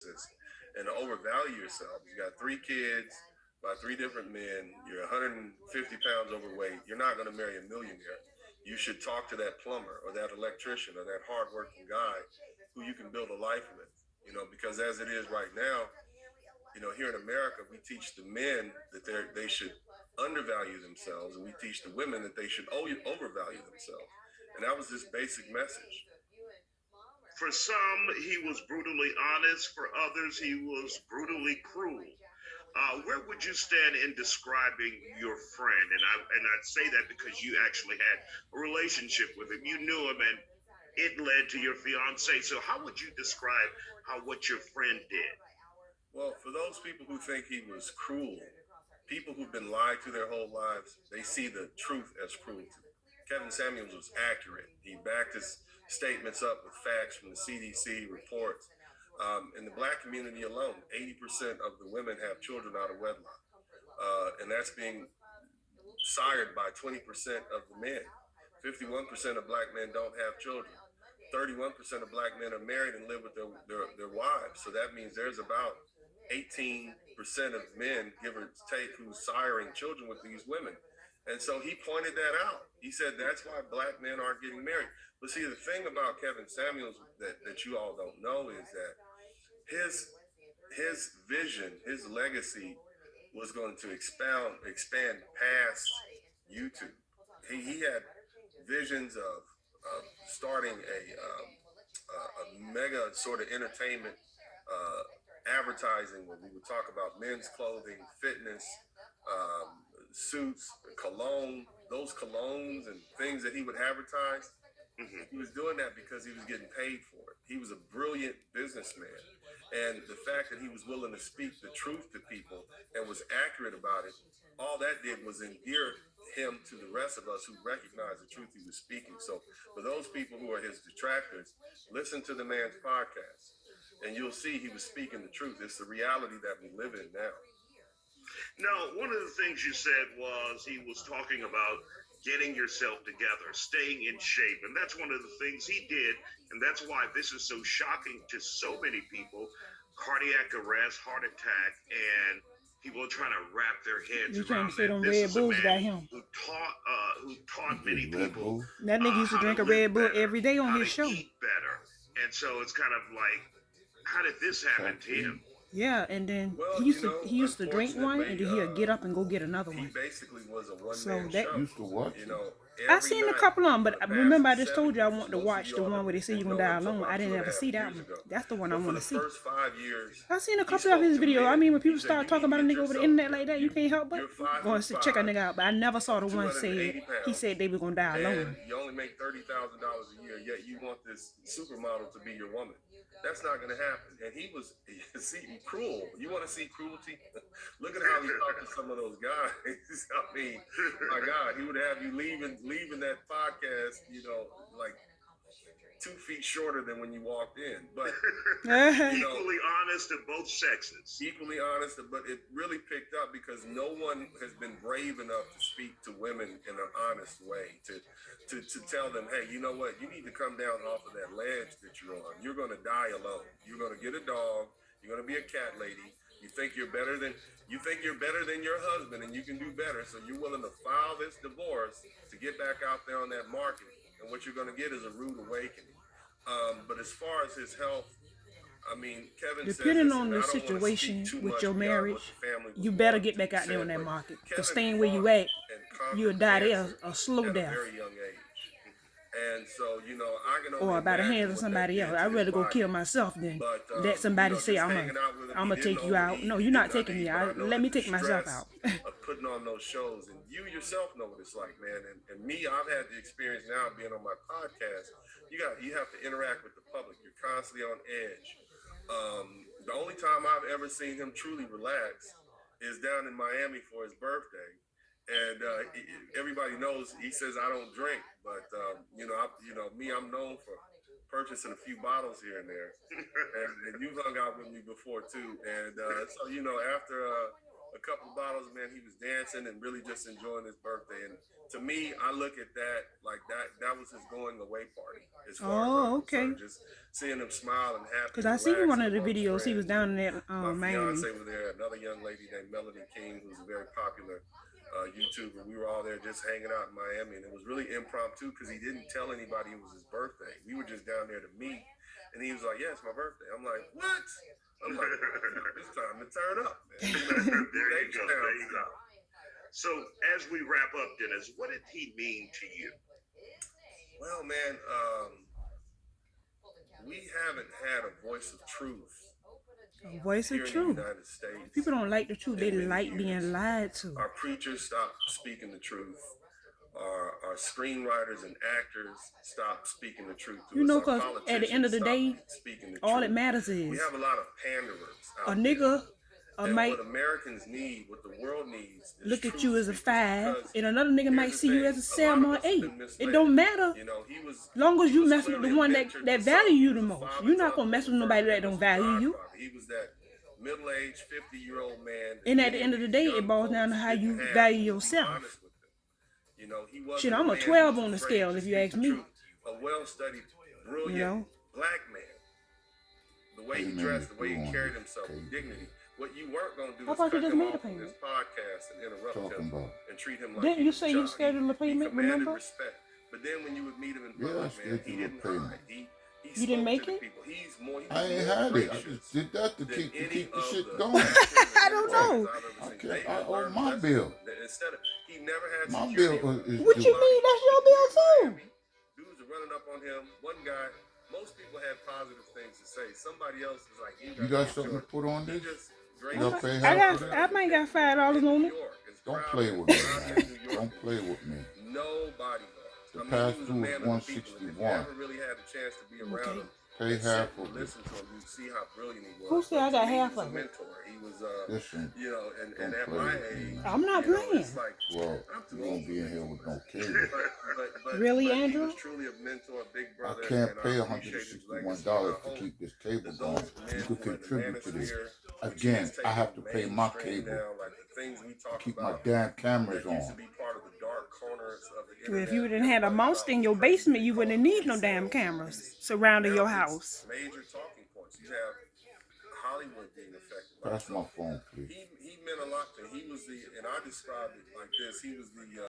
and to overvalue yourself. You got three kids by three different men. You're 150 pounds overweight. You're not going to marry a millionaire. You should talk to that plumber or that electrician or that hardworking guy who you can build a life with. Because as it is right now, here in America, we teach the men that they should undervalue themselves, and we teach the women that they should overvalue themselves. And that was this basic message. For some, he was brutally honest. For others, he was brutally cruel. Where would you stand in describing your friend? And I'd say that because you actually had a relationship with him. You knew him, and it led to your fiance. So how would you describe how what your friend did? Well, for those people who think he was cruel, people who've been lied to their whole lives, they see the truth as cruelty. Kevin Samuels was accurate. He backed his statements up with facts from the CDC reports. In the black community alone, 80% of the women have children out of wedlock. And that's being sired by 20% of the men. 51% of black men don't have children. 31% of black men are married and live with their wives. So that means there's about 18% of men, give or take, who's siring children with these women. And so he pointed that out. He said that's why black men aren't getting married. But see, the thing about Kevin Samuels that you all don't know is that his his vision, his legacy was going to expand past YouTube. He had visions of starting a mega sort of entertainment uh, advertising where we would talk about men's clothing, fitness, suits, cologne, those colognes and things that he would advertise. He Hmm. was doing that because he was getting paid for it. He was a brilliant businessman. And the fact that he was willing to speak the truth to people and was accurate about it, all that did was endear him to the rest of us who recognize the truth he was speaking. So, for those people who are his detractors, listen to the man's podcast and you'll see he was speaking the truth. It's the reality that we live in now. Now, one of the things you said was he was talking about getting yourself together, staying in shape. And that's one of the things he did. And that's why this is so shocking to so many people: cardiac arrest, heart attack, and people are trying to wrap their heads You trying to around say that. them This Red is a Bulls man got him? who taught He many drinks Red people Bull. That nigga used to how to drink a live Red Bull better, every day on how his to show. eat better. And so it's kind of like, how did this happen to him? Caffeine. Yeah, and then Well, he used to drink one, and unfortunately, then he'll get up and go get another he one. basically was a one So man that show. Used to what? You know, I every seen a night couple of them, for but the past remember I just told you I 7 years, want to most of watch you the all one where they say you're didn't gonna know die him until alone. I about two didn't and a ever half see that years one. ago. That's the one I But for want the to see. first 5 years, I seen a he couple of spoke his to videos. I men. mean, when He people said, start "You need talking to about a get nigga over the yourself internet like together. that, you can't help but You're five go and foot check a five, nigga out. But I never saw the one 280 said he pounds, said they were gonna die and alone. you only make $30,000 a year. Yet you want this supermodel to be your woman. That's not going to happen." And he was see cruel. You want to see cruelty? Look at how he talked to some of those guys. I mean, my God, he would have you leaving that podcast, like 2 feet shorter than when you walked in. But you know, Equally honest to both sexes. equally honest, but it really picked up because no one has been brave enough to speak to women in an honest way, to tell them, hey, you know what, you need to come down off of that ledge that you're on. You're going to die alone. You're going to get a dog. You're going to be a cat lady. You think you're better than your husband, and you can do better. So you're willing to file this divorce to get back out there on that market, and what you're going to get is a rude awakening. But as far as his health, I mean, Kevin says Depending this, on and the I don't want to speak situation too with much your beyond marriage, what the family you would better want get to be back out there on said. that But market. Cause Kevin staying where you fought at, and you'll conquered die there cancer a slow at a death. very young age. And so, I can Or only by the hands imagine of what that somebody else. did to I'd his rather go kill body. myself than But, let somebody say just hanging out with him, I'm he gonna didn't take you out. overeat, No, he you're not didn't taking me undereat. But I out. know Let the me take myself distress out. of putting on those shows. And you yourself know what it's like, man. And me, I've had the experience now being on my podcast. You have to interact with the public. You're constantly on edge. The only time I've ever seen him truly relax is down in Miami for his birthday. And everybody knows he says I don't drink, but me, I'm known for purchasing a few bottles here and there. And you've hung out with me before too. And so after a couple of bottles, man. He was dancing and really just enjoying his birthday. And to me, I look at that like that was his going away party. As far as I'm okay. concerned. Just seeing him smile and happy. Because I seen one of the amongst videos. He was friends. down in that My Miami. fiance was there. Another young lady named Melody King, who's a very popular YouTuber. We were all there just hanging out in Miami, and it was really impromptu because he didn't tell anybody it was his birthday. We were just down there to meet, and he was like, "Yeah, it's my birthday." I'm like, "What?" I'm like, "It's time to turn up, man." There you go. There you go. So as we wrap up, Dennis, what did he mean to you? Well, man, we haven't had a voice of truth A voice here of in truth. the United States. People don't like the truth. They in many like years. being lied to. Our preachers stopped speaking the truth. Our screenwriters and actors stopped speaking the truth. To You us. know, Our because at the end of the day, politicians stopped speaking the all truth. that matters We is have a lot of panderers a out nigga there. And might what Americans need, what the world needs, is look at truth you as a speakers, 5, because and another nigga here's might the see you thing, as a a 7 lot or of us have 8. been It misled. don't matter. You know, he was Long as he you was mess with clearly the a one mentor that to value some. you He the was a most. father You're to not gonna mess with others. nobody that He don't was a value you. godfather. He was that middle-aged 50-year-old man. that And at the many end of the day, young it boils down to folks how you didn't have. value He was yourself. honest with them. You know, he wasn't Shit, I'm a man 12 who was on the afraid scale to if you speak ask the me. truth. A well-studied, brilliant You know? black man. The way he Amen. dressed, the way he Go on. carried himself, Okay. with dignity. What you weren't going to do I is thought you cut just him made a off on payment. this podcast and interrupt Talking him about. and treat him like Didn't he you was say a you child. scheduled a payment, He commanded remember? respect. But then when you would meet him in Yeah, I public, man, he scheduled a didn't payment. hide. He You didn't spoke make to the it? people. He I was ain't more had it. I gracious just did that to than keep any the of shit the going. I don't know. I've ever I seen. can't- They I owe learned my lessons. bill. Instead of, he never had My security bill around him. is What you due. mean? That's your bill too. Dudes are running up on him. One guy, most people had positive things to say. Somebody else was like, You got something to put on He this? just You gonna pay I half got. of I that? might got $5 on it. Don't play with me, man. Don't play with me. No bodyguards. The I mean, past he was a due man is of the people, and if you 161. ever really had a chance to be around Okay. him, Pay and sit half and of it. listen to him, you'd see how brilliant he was. Who said I But got to me, half he was of a it? mentor. He was, Listen, you know, and don't at play my with me, age, man. I'm not you know, playing. it's like, Well, I'm too you old won't for be in this. here with no cable. Really, but Andrew? He was truly a mentor, a big I brother. can't and pay I appreciate his legacy. $161 I to hope keep this cable that going. those men You who could are in the contribute to this. manosphere, which Again, is I have to taking pay my mainstream cable now, like the things we to talk keep my about damn cameras that used to on. be part of the dark corners of the Well, internet. if you didn't have a monster in your basement, you wouldn't need no damn cameras surrounding your house. Major talking points. You have Hollywood being affected. by Pass my Trump. phone, please. He meant a lot to. He was the, and I described it like this. He was the